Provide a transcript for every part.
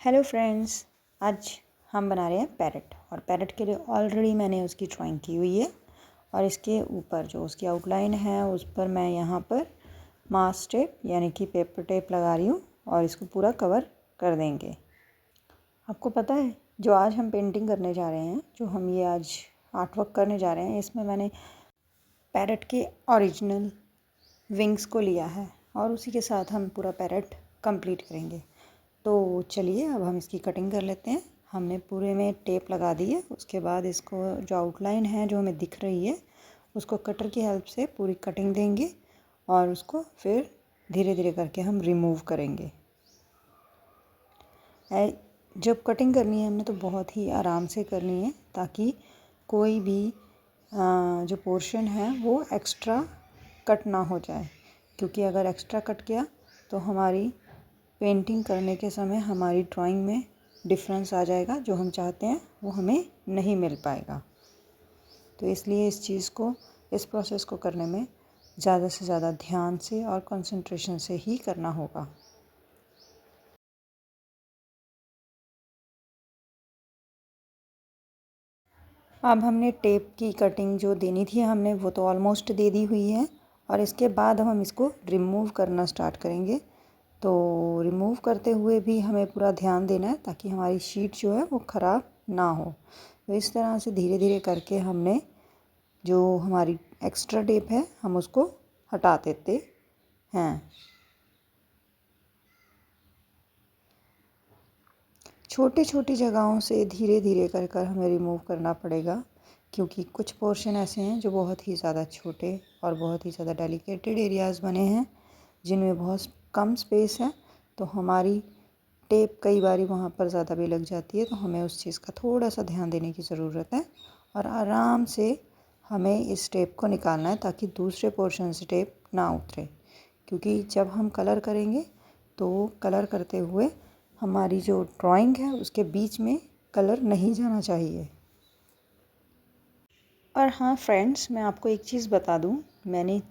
Hello friends, आज हम बना रहे हैं पैरट। और पैरट के लिए ऑलरेडी मैंने उसकी ड्राइंग की हुई है और इसके ऊपर जो उसकी आउटलाइन है उस पर मैं यहाँ पर मास्क टेप यानी कि पेपर टेप लगा रही हूँ और इसको पूरा कवर कर देंगे। आपको पता है जो आज हम पेंटिंग करने जा रहे हैं, जो हम ये आज आर्ट वर्क करने जा रहे हैं, इसमें मैंने पैरट के ओरिजिनल विंग्स को लिया है और उसी के साथ हम पूरा पैरट कंप्लीट करेंगे। तो चलिए अब हम इसकी कटिंग कर लेते हैं। हमने पूरे में टेप लगा दी है। उसके बाद इसको जो आउटलाइन है जो हमें दिख रही है उसको कटर की हेल्प से पूरी कटिंग देंगे और उसको फिर धीरे धीरे करके हम रिमूव करेंगे। जब कटिंग करनी है हमने तो बहुत ही आराम से करनी है ताकि कोई भी जो पोर्शन है वो एक्स्ट्रा कट ना हो जाए, क्योंकि अगर एक्स्ट्रा कट गया तो हमारी पेंटिंग करने के समय हमारी ड्राइंग में डिफरेंस आ जाएगा, जो हम चाहते हैं वो हमें नहीं मिल पाएगा। तो इसलिए इस प्रोसेस को करने में ज़्यादा से ज़्यादा ध्यान से और कंसंट्रेशन से ही करना होगा। अब हमने टेप की कटिंग जो देनी थी हमने वो तो ऑलमोस्ट दे दी हुई है और इसके बाद हम इसको रिमूव करना स्टार्ट करेंगे। तो रिमूव करते हुए भी हमें पूरा ध्यान देना है ताकि हमारी शीट जो है वो ख़राब ना हो। तो इस तरह से धीरे धीरे करके हमने जो हमारी एक्स्ट्रा टेप है हम उसको हटा देते हैं। छोटी छोटी जगहों से धीरे धीरे कर कर हमें रिमूव करना पड़ेगा, क्योंकि कुछ पोर्शन ऐसे हैं जो बहुत ही ज़्यादा छोटे और बहुत ही ज़्यादा डेलिकेटेड एरियाज़ बने हैं जिनमें बहुत कम स्पेस है। तो हमारी टेप कई बार वहाँ पर ज़्यादा भी लग जाती है, तो हमें उस चीज़ का थोड़ा सा ध्यान देने की ज़रूरत है और आराम से हमें इस टेप को निकालना है ताकि दूसरे पोर्शन से टेप ना उतरे। क्योंकि जब हम कलर करेंगे तो कलर करते हुए हमारी जो ड्राइंग है उसके बीच में कलर नहीं जाना चाहिए। और हाँ फ्रेंड्स, मैं आपको एक चीज़ बता दूँ, मैंने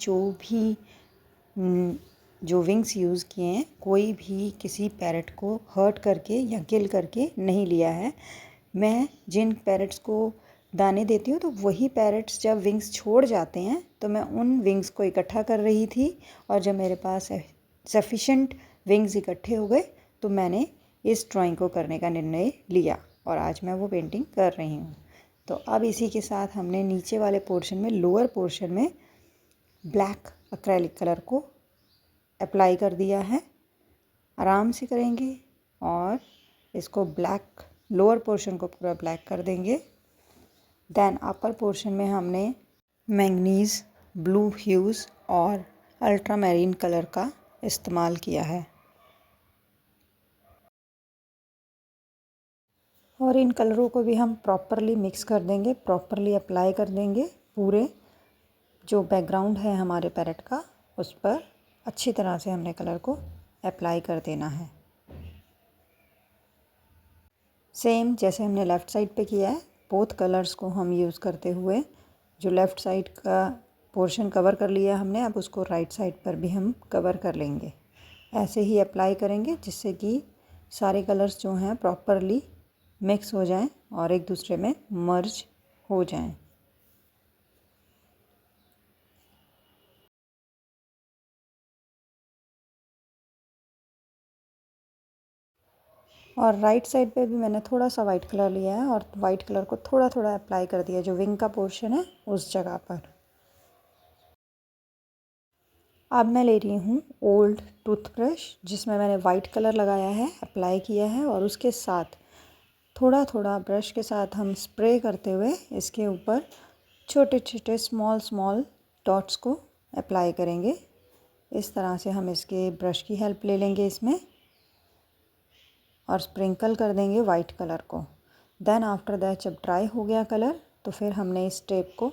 जो विंग्स यूज़ किए हैं कोई भी किसी पैरट को हर्ट करके या किल करके नहीं लिया है। मैं जिन पैरट्स को दाने देती हूँ तो वही पैरट्स जब विंग्स छोड़ जाते हैं तो मैं उन विंग्स को इकट्ठा कर रही थी और जब मेरे पास सफिशेंट विंग्स इकट्ठे हो गए तो मैंने इस ड्राइंग को करने का निर्णय लिया और आज मैं वो पेंटिंग कर रही हूँ। तो अब इसी के साथ हमने नीचे वाले पोर्शन में, लोअर पोर्शन में ब्लैक एक्रेलिक कलर को अप्लाई कर दिया है। आराम से करेंगे और इसको ब्लैक, लोअर पोर्शन को पूरा ब्लैक कर देंगे। देन अपर पोर्शन में हमने मैंगनीज, ब्लू ह्यूज़ और अल्ट्रा मैरीन कलर का इस्तेमाल किया है और इन कलरों को भी हम प्रॉपरली मिक्स कर देंगे, प्रॉपरली अप्लाई कर देंगे। पूरे जो बैकग्राउंड है हमारे पैरट का उस पर अच्छी तरह से हमने कलर को अप्लाई कर देना है। सेम जैसे हमने लेफ़्ट साइड पे किया है, बोथ कलर्स को हम यूज़ करते हुए जो लेफ़्ट साइड का पोर्शन कवर कर लिया हमने, अब उसको राइट साइड पर भी हम कवर कर लेंगे। ऐसे ही अप्लाई करेंगे जिससे कि सारे कलर्स जो हैं प्रॉपरली मिक्स हो जाएं और एक दूसरे में मर्ज हो जाएं। और राइट साइड पे भी मैंने थोड़ा सा वाइट कलर लिया है और वाइट कलर को थोड़ा थोड़ा अप्लाई कर दिया जो विंग का पोर्शन है उस जगह पर। अब मैं ले रही हूँ ओल्ड टूथब्रश जिसमें मैंने वाइट कलर लगाया है, अप्लाई किया है और उसके साथ थोड़ा थोड़ा ब्रश के साथ हम स्प्रे करते हुए इसके ऊपर छोटे छोटे स्मॉल डॉट्स को अप्लाई करेंगे। इस तरह से हम इसके ब्रश की हेल्प ले लेंगे इसमें और स्प्रिंकल कर देंगे वाइट कलर को। देन आफ्टर दैट जब ड्राई हो गया कलर तो फिर हमने इस टेप को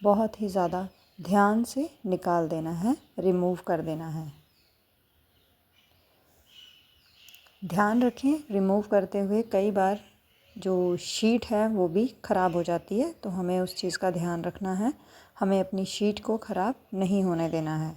बहुत ही ज़्यादा ध्यान से निकाल देना है, रिमूव कर देना है। ध्यान रखें रिमूव करते हुए कई बार जो शीट है वो भी ख़राब हो जाती है, तो हमें उस चीज़ का ध्यान रखना है। हमें अपनी शीट को ख़राब नहीं होने देना है।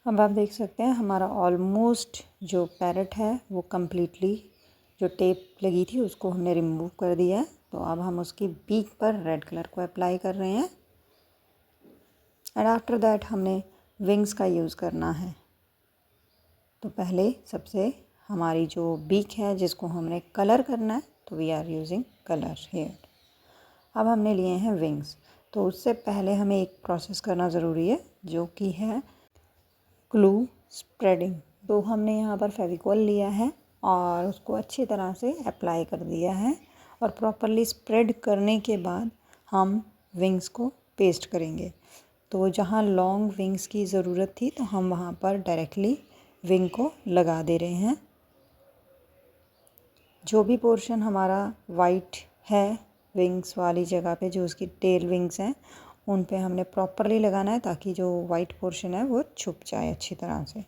अब आप देख सकते हैं हमारा ऑलमोस्ट जो पैरेट है वो कम्प्लीटली जो टेप लगी थी उसको हमने रिमूव कर दिया है। तो अब हम उसकी बीक पर रेड कलर को अप्लाई कर रहे हैं एंड आफ्टर दैट हमने विंग्स का यूज़ करना है। तो पहले सबसे हमारी जो बीक है जिसको हमने कलर करना है, तो we are using colour hair. अब हमने लिए हैं विंग्स। तो उससे पहले हमें एक प्रोसेस करना ज़रूरी है जो कि है ग्लू स्प्रेडिंग। तो हमने यहाँ पर फेविकॉल लिया है और उसको अच्छी तरह से अप्लाई कर दिया है और प्रॉपरली स्प्रेड करने के बाद हम विंग्स को पेस्ट करेंगे। तो जहाँ लॉन्ग विंग्स की ज़रूरत थी तो हम वहाँ पर डायरेक्टली विंग को लगा दे रहे हैं। जो भी पोर्शन हमारा वाइट है विंग्स वाली जगह पे, जो उसकी टेल विंग्स हैं, उन पे हमने प्रॉपरली लगाना है ताकि जो वाइट पोर्शन है वो छुप जाए अच्छी तरह से।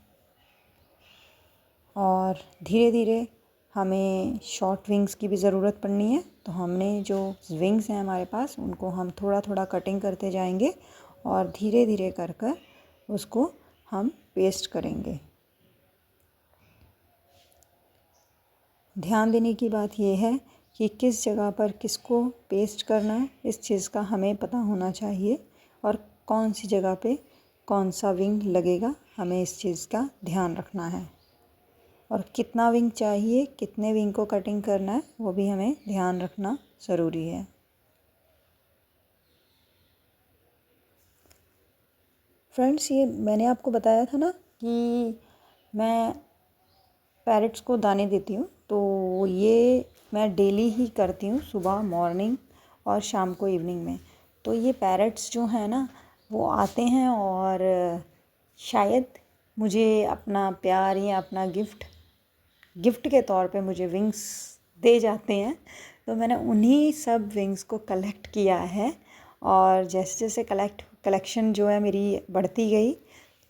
और धीरे धीरे हमें शॉर्ट विंग्स की भी ज़रूरत पड़नी है। तो हमने जो विंग्स हैं हमारे पास उनको हम थोड़ा थोड़ा कटिंग करते जाएंगे और धीरे धीरे कर कर उसको हम पेस्ट करेंगे। ध्यान देने की बात यह है कि किस जगह पर किसको पेस्ट करना है, इस चीज़ का हमें पता होना चाहिए और कौन सी जगह पे कौन सा विंग लगेगा, हमें इस चीज़ का ध्यान रखना है। और कितना विंग चाहिए, कितने विंग को कटिंग करना है, वो भी हमें ध्यान रखना ज़रूरी है। फ्रेंड्स, ये मैंने आपको बताया था ना कि मैं पैरेट्स को दाने देती हूँ, तो ये मैं डेली ही करती हूँ, सुबह मॉर्निंग और शाम को इवनिंग में। तो ये पैरेट्स जो हैं ना वो आते हैं और शायद मुझे अपना प्यार या अपना गिफ्ट के तौर पे मुझे विंग्स दे जाते हैं। तो मैंने उन्हीं सब विंग्स को कलेक्ट किया है और जैसे जैसे कलेक्शन जो है मेरी बढ़ती गई,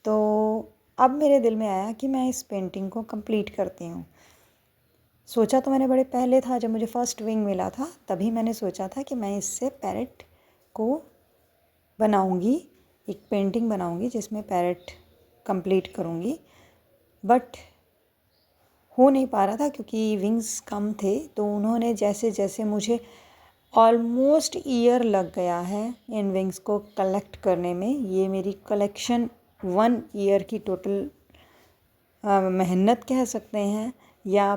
तो अब मेरे दिल में आया कि मैं इस पेंटिंग को कंप्लीट करती हूँ। सोचा तो मैंने बड़े पहले था, जब मुझे फ़र्स्ट विंग मिला था तभी मैंने सोचा था कि मैं इससे पैरेट को बनाऊँगी, एक पेंटिंग बनाऊँगी जिसमें पैरेट कंप्लीट करूँगी। बट हो नहीं पा रहा था क्योंकि विंग्स कम थे। तो उन्होंने जैसे जैसे मुझे ऑलमोस्ट ईयर लग गया है इन विंग्स को कलेक्ट करने में। ये मेरी कलेक्शन 1 ईयर की टोटल मेहनत कह सकते हैं या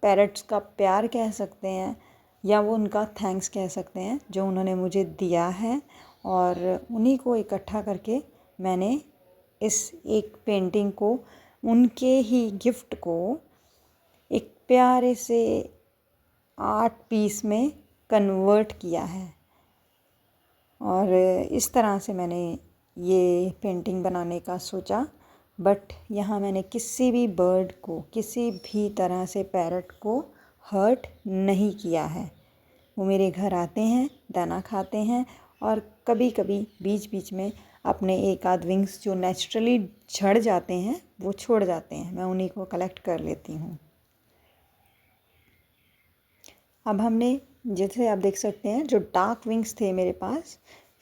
पैरेट्स का प्यार कह सकते हैं या वो उनका थैंक्स कह सकते हैं जो उन्होंने मुझे दिया है। और उन्हीं को इकट्ठा करके मैंने इस एक पेंटिंग को, उनके ही गिफ्ट को एक प्यारे से आर्ट पीस में कन्वर्ट किया है। और इस तरह से मैंने ये पेंटिंग बनाने का सोचा। बट यहाँ मैंने किसी भी बर्ड को, किसी भी तरह से पैरट को हर्ट नहीं किया है। वो मेरे घर आते हैं, दाना खाते हैं और कभी कभी बीच बीच में अपने एक आध विंग्स जो नेचुरली झड़ जाते हैं वो छोड़ जाते हैं, मैं उन्हीं को कलेक्ट कर लेती हूँ। अब हमने, जैसे आप देख सकते हैं, जो डार्क विंग्स थे मेरे पास,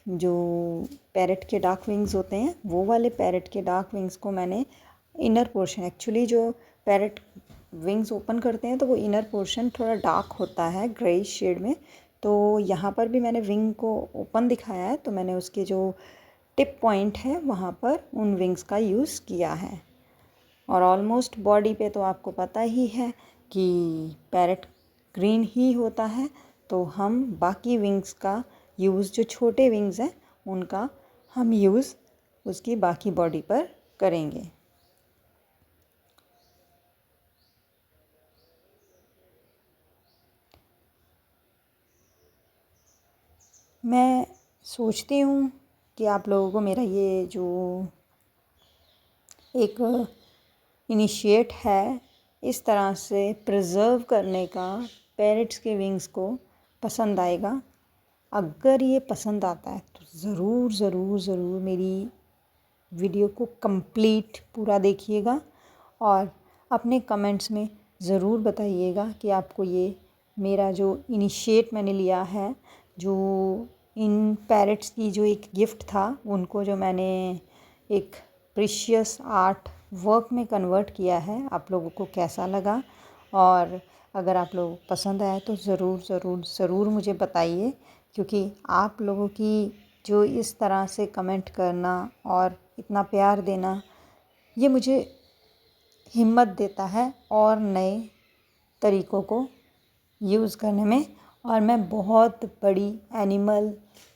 जो पैरेट के डार्क विंग्स होते हैं, वो वाले पैरेट के डार्क विंग्स को मैंने इनर पोर्शन, एक्चुअली जो पैरेट विंग्स ओपन करते हैं तो वो इनर पोर्शन थोड़ा डार्क होता है ग्रेइश शेड में। तो यहाँ पर भी मैंने विंग को ओपन दिखाया है, तो मैंने उसके जो टिप पॉइंट है वहाँ पर उन विंग्स का यूज़ किया है। और ऑलमोस्ट बॉडी पे तो आपको पता ही है कि पैरेट ग्रीन ही होता है, तो हम बाकी विंग्स का यूज़, जो छोटे विंग्स हैं उनका हम यूज़ उसकी बाकी बॉडी पर करेंगे। मैं सोचती हूँ कि आप लोगों को मेरा ये जो एक इनिशिएट है इस तरह से प्रिज़र्व करने का पैरेट्स के विंग्स को पसंद आएगा। अगर ये पसंद आता है तो ज़रूर ज़रूर ज़रूर मेरी वीडियो को कंप्लीट पूरा देखिएगा और अपने कमेंट्स में ज़रूर बताइएगा कि आपको ये मेरा जो इनिशिएट मैंने लिया है, जो इन पैरेट्स की जो एक गिफ्ट था, उनको जो मैंने एक प्रीशियस आर्ट वर्क में कन्वर्ट किया है, आप लोगों को कैसा लगा। और अगर आप लोगों को पसंद आए तो ज़रूर ज़रूर ज़रूर मुझे बताइए, क्योंकि आप लोगों की जो इस तरह से कमेंट करना और इतना प्यार देना, ये मुझे हिम्मत देता है और नए तरीक़ों को यूज़ करने में। और मैं बहुत बड़ी एनिमल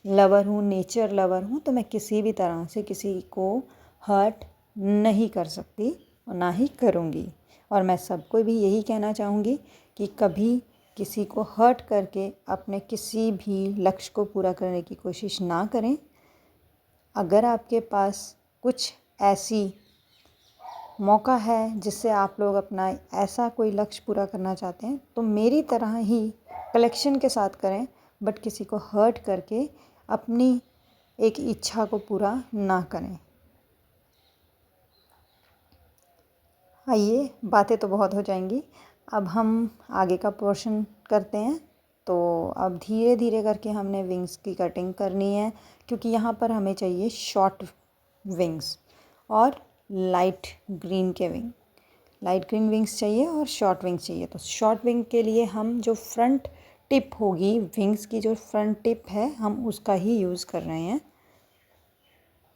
लवर हूँ, नेचर लवर हूँ, तो मैं किसी भी तरह से किसी को हर्ट नहीं कर सकती और ना ही करूँगी। और मैं सबको भी यही कहना चाहूँगी कि कभी किसी को हर्ट करके अपने किसी भी लक्ष्य को पूरा करने की कोशिश ना करें। अगर आपके पास कुछ ऐसी मौका है जिससे आप लोग अपना ऐसा कोई लक्ष्य पूरा करना चाहते हैं, तो मेरी तरह ही कलेक्शन के साथ करें, बट किसी को हर्ट करके अपनी एक इच्छा को पूरा ना करें। आइए, बातें तो बहुत हो जाएंगी, अब हम आगे का पोर्शन करते हैं। तो अब धीरे धीरे करके हमने विंग्स की कटिंग करनी है, क्योंकि यहाँ पर हमें चाहिए शॉर्ट विंग्स और लाइट ग्रीन के विंग। लाइट ग्रीन विंग्स चाहिए और शॉर्ट विंग्स चाहिए। तो शॉर्ट विंग के लिए हम जो फ्रंट टिप होगी, विंग्स की जो फ्रंट टिप है, हम उसका ही यूज़ कर रहे हैं,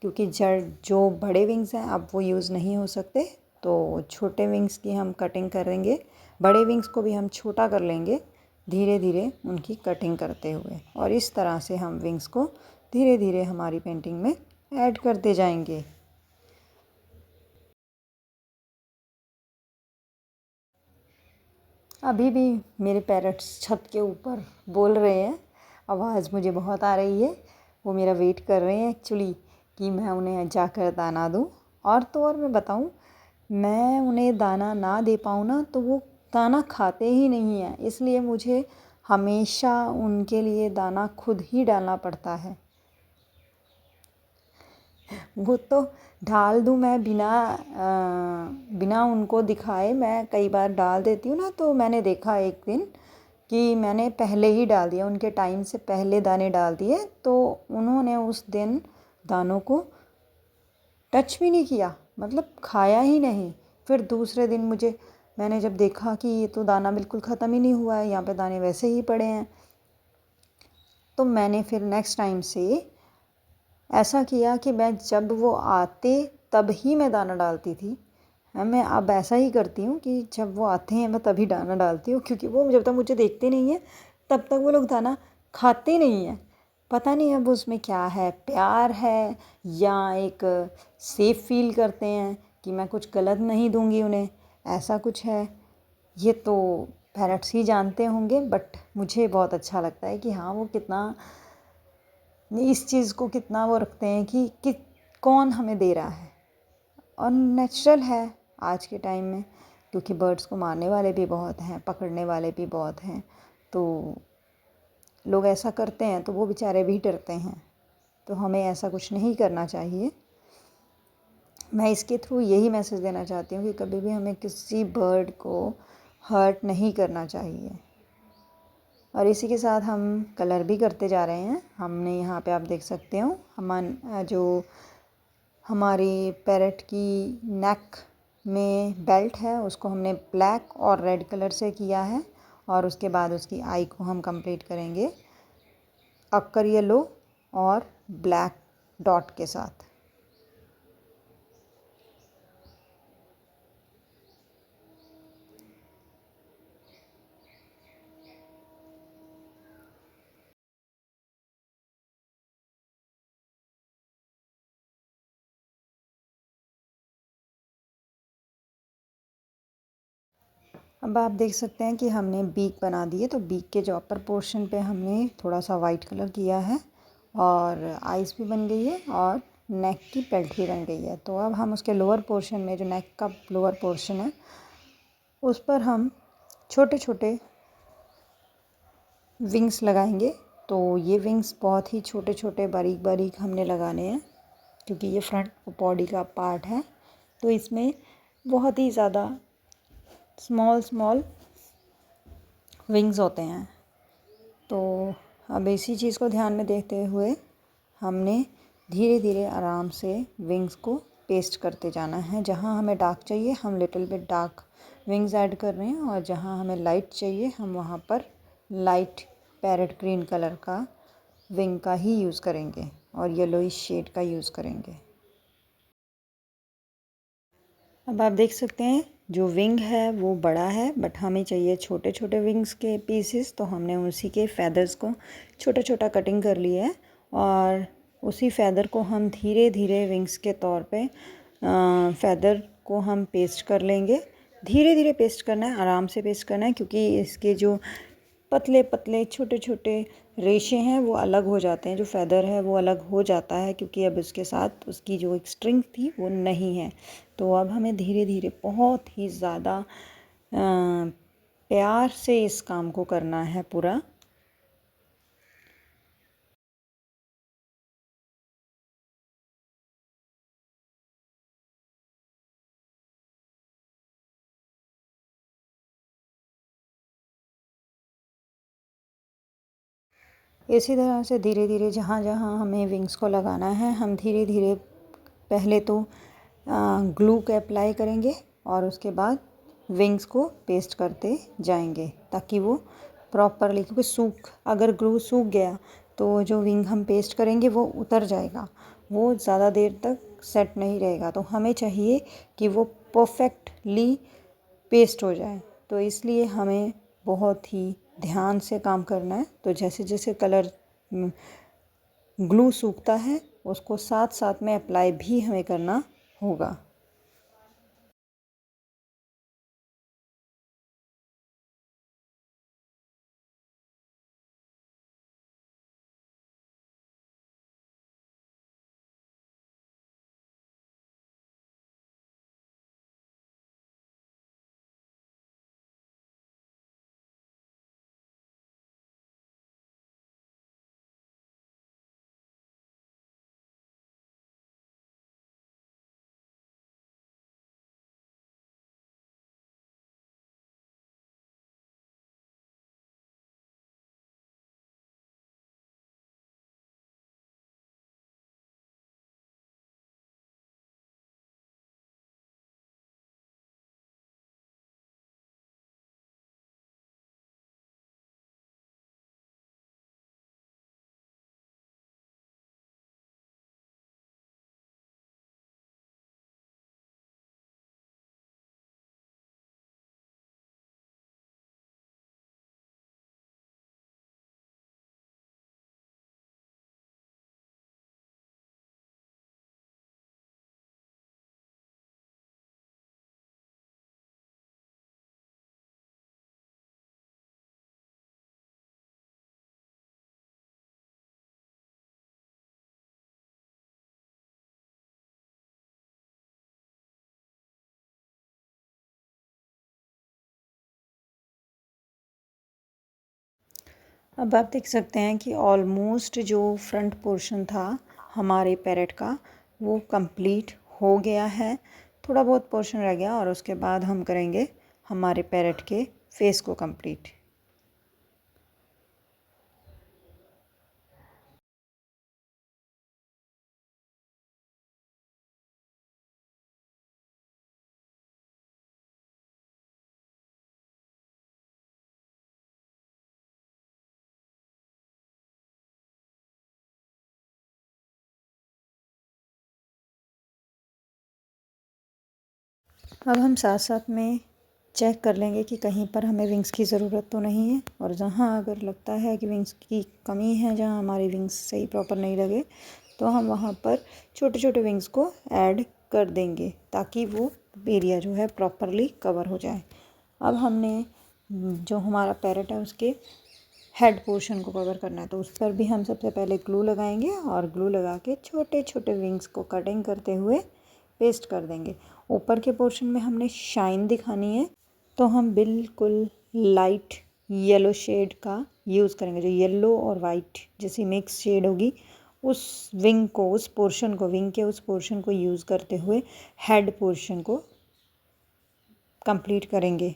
क्योंकि जो बड़े विंग्स हैं अब वो यूज़ नहीं हो सकते। तो छोटे विंग्स की हम कटिंग करेंगे, बड़े विंग्स को भी हम छोटा कर लेंगे धीरे धीरे उनकी कटिंग करते हुए। और इस तरह से हम विंग्स को धीरे धीरे हमारी पेंटिंग में ऐड करते जाएंगे। अभी भी मेरे पैरट्स छत के ऊपर बोल रहे हैं, आवाज़ मुझे बहुत आ रही है। वो मेरा वेट कर रहे हैं एक्चुअली कि मैं उन्हें जाकर दाना दूँ। और तो और मैं बताऊँ, मैं उन्हें दाना ना दे पाऊँ ना, तो वो दाना खाते ही नहीं हैं, इसलिए मुझे हमेशा उनके लिए दाना खुद ही डालना पड़ता है। वो तो डाल दूँ मैं बिना उनको दिखाए, मैं कई बार डाल देती हूँ ना। तो मैंने देखा एक दिन कि मैंने पहले ही डाल दिया, उनके टाइम से पहले दाने डाल दिए, तो उन्होंने उस दिन दानों को टच भी नहीं किया, मतलब खाया ही नहीं। फिर दूसरे दिन मैंने जब देखा कि ये तो दाना बिल्कुल ख़त्म ही नहीं हुआ है, यहाँ पे दाने वैसे ही पड़े हैं, तो मैंने फिर नेक्स्ट टाइम से ऐसा किया कि मैं जब वो आते तब ही मैं दाना डालती थी। मैं अब ऐसा ही करती हूँ कि जब वो आते हैं मैं तभी दाना डालती हूँ, क्योंकि वो जब तक मुझे देखते नहीं हैं तब तक वो लोग दाना खाते नहीं हैं। पता नहीं अब उसमें क्या है, प्यार है या एक सेफ़ फील करते हैं कि मैं कुछ गलत नहीं दूँगी उन्हें, ऐसा कुछ है। ये तो पैरट्स ही जानते होंगे, बट मुझे बहुत अच्छा लगता है कि हाँ, वो कितना इस चीज़ को कितना वो रखते हैं कि कौन हमें दे रहा है। और नेचुरल है आज के टाइम में, क्योंकि बर्ड्स को मारने वाले भी बहुत हैं, पकड़ने वाले भी बहुत हैं, तो लोग ऐसा करते हैं तो वो बेचारे भी डरते हैं। तो हमें ऐसा कुछ नहीं करना चाहिए। मैं इसके थ्रू यही मैसेज देना चाहती हूँ कि कभी भी हमें किसी बर्ड को हर्ट नहीं करना चाहिए। और इसी के साथ हम कलर भी करते जा रहे हैं। हमने यहाँ पे आप देख सकते हो जो हमारे पैरट की नेक में बेल्ट है, उसको हमने ब्लैक और रेड कलर से किया है। और उसके बाद उसकी आई को हम कंप्लीट करेंगे अक्कर येलो और ब्लैक डॉट के साथ। अब आप देख सकते हैं कि हमने बीक बना दी है, तो बीक के जो अपर पोर्शन पे हमने थोड़ा सा वाइट कलर किया है और आइज़ भी बन गई है और नेक की बेल्ट भी बन गई है। तो अब हम उसके लोअर पोर्शन में, जो नेक का लोअर पोर्शन है, उस पर हम छोटे छोटे विंग्स लगाएंगे। तो ये विंग्स बहुत ही छोटे छोटे बारीक बारीक हमने लगाने हैं, क्योंकि ये फ्रंट बॉडी का पार्ट है, तो इसमें बहुत ही ज़्यादा स्मॉल विंग्स होते हैं। तो अब इसी चीज़ को ध्यान में देखते हुए हमने धीरे धीरे आराम से विंग्स को पेस्ट करते जाना है। जहाँ हमें डार्क चाहिए हम little bit dark wings add कर रहे हैं, और जहाँ हमें लाइट चाहिए हम वहाँ पर लाइट पैरेट ग्रीन कलर का विंग का ही यूज़ करेंगे और येलोइश शेड का यूज़ करेंगे। अब आप देख सकते हैं जो विंग है वो बड़ा है, बट हमें चाहिए छोटे छोटे विंग्स के पीसेस, तो हमने उसी के फैदर्स को छोटा छोटा कटिंग कर लिया है और उसी फैदर को हम धीरे धीरे विंग्स के तौर पे फैदर को हम पेस्ट कर लेंगे। धीरे धीरे पेस्ट करना है, आराम से पेस्ट करना है, क्योंकि इसके जो पतले पतले छोटे छोटे रेशे हैं वो अलग हो जाते हैं, जो फैदर है वो अलग हो जाता है, क्योंकि अब उसके साथ उसकी जो एक स्ट्रिंग थी वो नहीं है। तो अब हमें धीरे धीरे बहुत ही ज़्यादा प्यार से इस काम को करना है पूरा। इसी तरह से धीरे धीरे जहाँ जहाँ हमें विंग्स को लगाना है हम धीरे धीरे पहले तो ग्लू को अप्लाई करेंगे और उसके बाद विंग्स को पेस्ट करते जाएंगे, ताकि वो प्रॉपरली, क्योंकि अगर ग्लू सूख गया तो जो विंग हम पेस्ट करेंगे वो उतर जाएगा, वो ज़्यादा देर तक सेट नहीं रहेगा। तो हमें चाहिए कि वो परफेक्टली पेस्ट हो जाए, तो इसलिए हमें बहुत ही ध्यान से काम करना है। तो जैसे जैसे कलर ग्लू सूखता है उसको साथ साथ में अप्लाई भी हमें करना होगा। अब आप देख सकते हैं कि ऑलमोस्ट जो फ्रंट पोर्शन था हमारे पैरेट का वो कंप्लीट हो गया है। थोड़ा बहुत पोर्शन रह गया और उसके बाद हम करेंगे हमारे पैरेट के फेस को कंप्लीट। अब हम साथ साथ में चेक कर लेंगे कि कहीं पर हमें विंग्स की ज़रूरत तो नहीं है, और जहाँ अगर लगता है कि विंग्स की कमी है, जहाँ हमारी विंग्स सही प्रॉपर नहीं लगे, तो हम वहाँ पर छोटे छोटे विंग्स को ऐड कर देंगे, ताकि वो एरिया जो है प्रॉपरली कवर हो जाए। अब हमने जो हमारा पैरेट है उसके हेड पोर्शन को कवर करना है, तो उस पर भी हम सबसे पहले ग्लू लगाएंगे और ग्लू लगा के छोटे छोटे विंग्स को कटिंग करते हुए पेस्ट कर देंगे। ऊपर के पोर्शन में हमने शाइन दिखानी है, तो हम बिल्कुल लाइट येलो शेड का यूज़ करेंगे, जो येलो और वाइट जैसी मिक्स शेड होगी उस विंग को, उस पोर्शन को, विंग के उस पोर्शन को यूज़ करते हुए हेड पोर्शन को कंप्लीट करेंगे।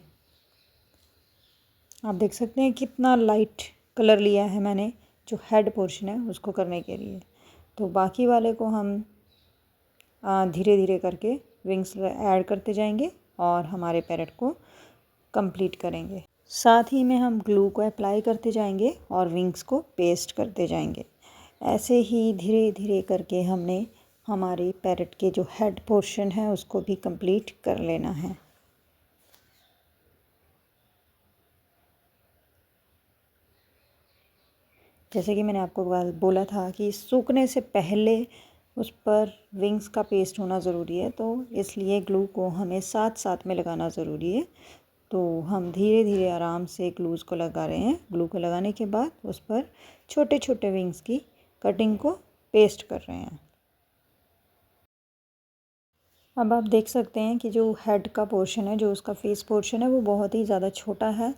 आप देख सकते हैं कितना लाइट कलर लिया है मैंने जो हेड पोर्शन है उसको करने के लिए। तो बाकी वाले को हम धीरे धीरे करके विंग्स ऐड करते जाएंगे और हमारे पैरेट को कंप्लीट करेंगे। साथ ही में हम ग्लू को अप्लाई करते जाएंगे और विंग्स को पेस्ट करते जाएंगे। ऐसे ही धीरे धीरे करके हमने हमारे पैरेट के जो हेड पोर्शन है उसको भी कंप्लीट कर लेना है। जैसे कि मैंने आपको बोला था कि सूखने से पहले उस पर विंग्स का पेस्ट होना ज़रूरी है, तो इसलिए ग्लू को हमें साथ साथ में लगाना ज़रूरी है। तो हम धीरे धीरे आराम से ग्लूज़ को लगा रहे हैं। ग्लू को लगाने के बाद उस पर छोटे छोटे विंग्स की कटिंग को पेस्ट कर रहे हैं। अब आप देख सकते हैं कि जो हेड का पोर्शन है, जो उसका फेस पोर्शन है, वो बहुत ही ज़्यादा छोटा है।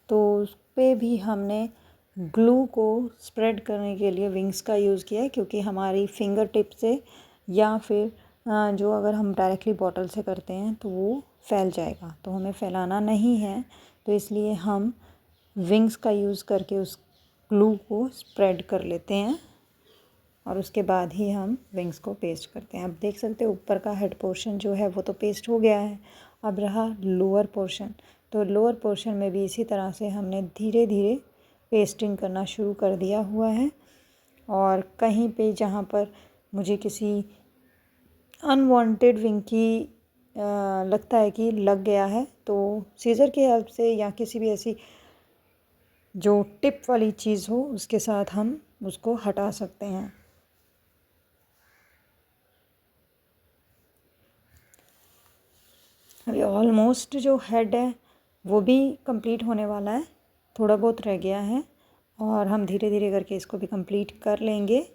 तो उस पर भी हमने ग्लू को स्प्रेड करने के लिए विंग्स का यूज़ किया है, क्योंकि हमारी फिंगर टिप से या फिर जो अगर हम डायरेक्टली बॉटल से करते हैं तो वो फैल जाएगा, तो हमें फैलाना नहीं है। तो इसलिए हम विंग्स का यूज़ करके उस ग्लू को स्प्रेड कर लेते हैं और उसके बाद ही हम विंग्स को पेस्ट करते हैं। अब देख सकते हैं ऊपर का हेड पोर्शन जो है वो तो पेस्ट हो गया है। अब रहा लोअर पोर्शन, तो लोअर पोर्शन में भी इसी तरह से हमने धीरे धीरे पेस्टिंग करना शुरू कर दिया हुआ है। और कहीं पे जहाँ पर मुझे किसी अनवांटेड विंग की लगता है कि लग गया है, तो सीज़र की हेल्प से या किसी भी ऐसी जो टिप वाली चीज़ हो उसके साथ हम उसको हटा सकते हैं। अभी ऑलमोस्ट जो हेड है वो भी कंप्लीट होने वाला है, थोड़ा बहुत रह गया है और हम धीरे धीरे करके इसको भी कंप्लीट कर लेंगे।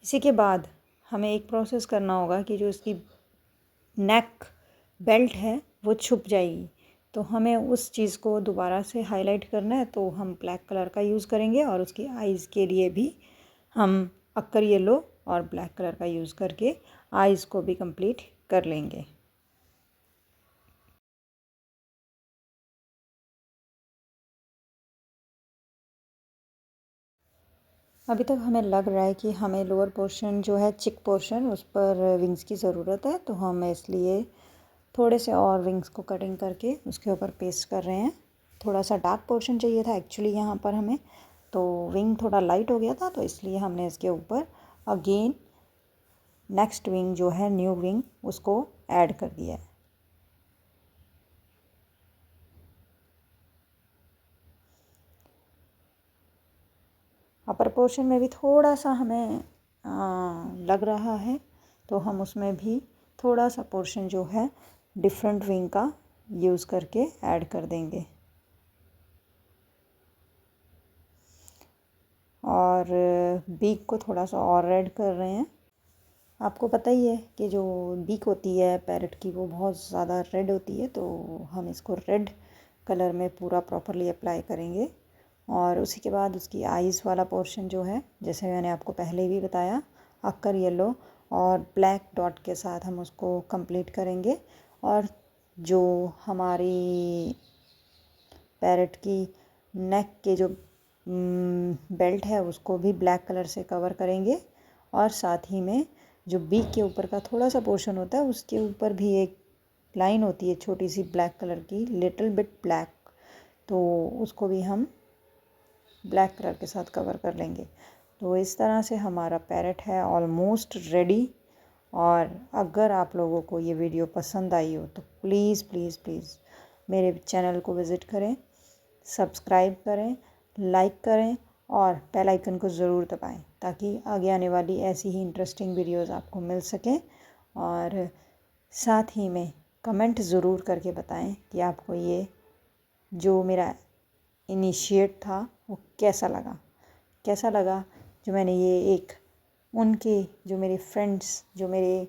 इसी के बाद हमें एक प्रोसेस करना होगा कि जो इसकी नेक बेल्ट है वो छुप जाएगी, तो हमें उस चीज़ को दोबारा से हाईलाइट करना है। तो हम ब्लैक कलर का यूज़ करेंगे और उसकी आइज़ के लिए भी हम अक्कर येलो और ब्लैक कलर का यूज़ करके आइज़ को भी कंप्लीट कर लेंगे। अभी तक हमें लग रहा है कि हमें लोअर पोर्शन जो है चिक पोर्शन उस पर विंग्स की ज़रूरत है, तो हम इसलिए थोड़े से और विंग्स को कटिंग करके उसके ऊपर पेस्ट कर रहे हैं। थोड़ा सा डार्क पोर्शन चाहिए था एक्चुअली यहाँ पर हमें, तो विंग थोड़ा लाइट हो गया था, तो इसलिए हमने इसके ऊपर अगेन नेक्स्ट विंग जो है न्यू विंग उसको ऐड कर दिया है। अपर पोर्शन में भी थोड़ा सा हमें लग रहा है, तो हम उसमें भी थोड़ा सा पोर्शन जो है डिफरेंट विंग का यूज़ करके ऐड कर देंगे। और बीक को थोड़ा सा और रेड कर रहे हैं। आपको पता ही है कि जो बीक होती है पैरेट की वो बहुत ज़्यादा रेड होती है, तो हम इसको रेड कलर में पूरा प्रॉपरली अप्लाई करेंगे। और उसी के बाद उसकी आइज़ वाला पोर्शन जो है, जैसे मैंने आपको पहले भी बताया, अक्कर येलो और ब्लैक डॉट के साथ हम उसको कंप्लीट करेंगे। और जो हमारी पैरेट की नेक के जो बेल्ट है उसको भी ब्लैक कलर से कवर करेंगे। और साथ ही में जो बीक के ऊपर का थोड़ा सा पोर्शन होता है उसके ऊपर भी एक लाइन होती है छोटी सी ब्लैक कलर की, लिटिल बिट ब्लैक, तो उसको भी हम ब्लैक कलर के साथ कवर कर लेंगे। तो इस तरह से हमारा पैरेट है ऑलमोस्ट रेडी। और अगर आप लोगों को ये वीडियो पसंद आई हो तो प्लीज़ प्लीज़ प्लीज़ मेरे चैनल को विज़िट करें, सब्सक्राइब करें, लाइक करें और बेल आइकन को ज़रूर दबाएं, ताकि आगे आने वाली ऐसी ही इंटरेस्टिंग वीडियोस आपको मिल सकें। और साथ ही में कमेंट ज़रूर करके बताएं कि आपको ये जो मेरा इनिशिएट था वो कैसा लगा जो मैंने ये एक उनके जो मेरे फ्रेंड्स, जो मेरे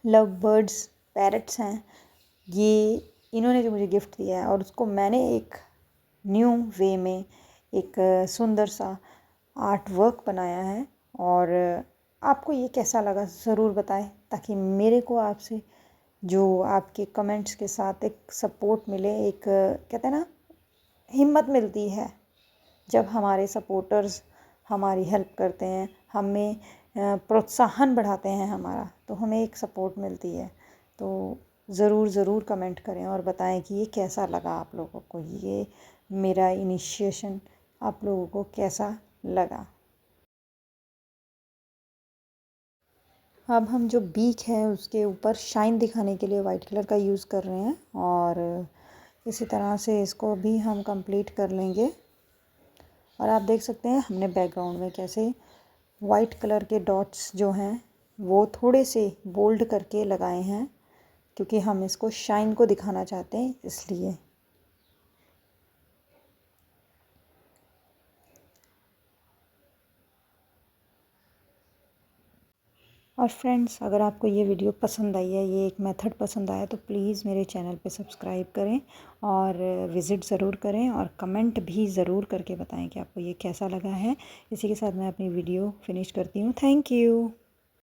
लव बर्ड्स पैरट्स हैं, ये इन्होंने जो मुझे गिफ्ट दिया है और उसको मैंने एक न्यू वे में एक सुंदर सा आर्ट वर्क बनाया है। और आपको ये कैसा लगा ज़रूर बताएं, ताकि मेरे को आपसे जो आपके कमेंट्स के साथ एक सपोर्ट मिले, एक कहते हैं ना हिम्मत मिलती है जब हमारे सपोर्टर्स हमारी हेल्प करते हैं, हमें प्रोत्साहन बढ़ाते हैं हमारा, तो हमें एक सपोर्ट मिलती है। तो ज़रूर कमेंट करें और बताएं कि ये कैसा लगा आप लोगों को, ये मेरा इनिशिएशन आप लोगों को कैसा लगा। अब हम जो बीक है उसके ऊपर शाइन दिखाने के लिए वाइट कलर का यूज़ कर रहे हैं, और इसी तरह से इसको भी हम कंप्लीट कर लेंगे। और आप देख सकते हैं हमने बैकग्राउंड में कैसे वाइट कलर के डॉट्स जो हैं वो थोड़े से बोल्ड करके लगाए हैं, क्योंकि हम इसको शाइन को दिखाना चाहते हैं इसलिए। और फ्रेंड्स, अगर आपको ये वीडियो पसंद आई है, ये एक मेथड पसंद आया, तो प्लीज़ मेरे चैनल पे सब्सक्राइब करें और विज़िट ज़रूर करें, और कमेंट भी ज़रूर करके बताएं कि आपको ये कैसा लगा है। इसी के साथ मैं अपनी वीडियो फिनिश करती हूँ। Thank you.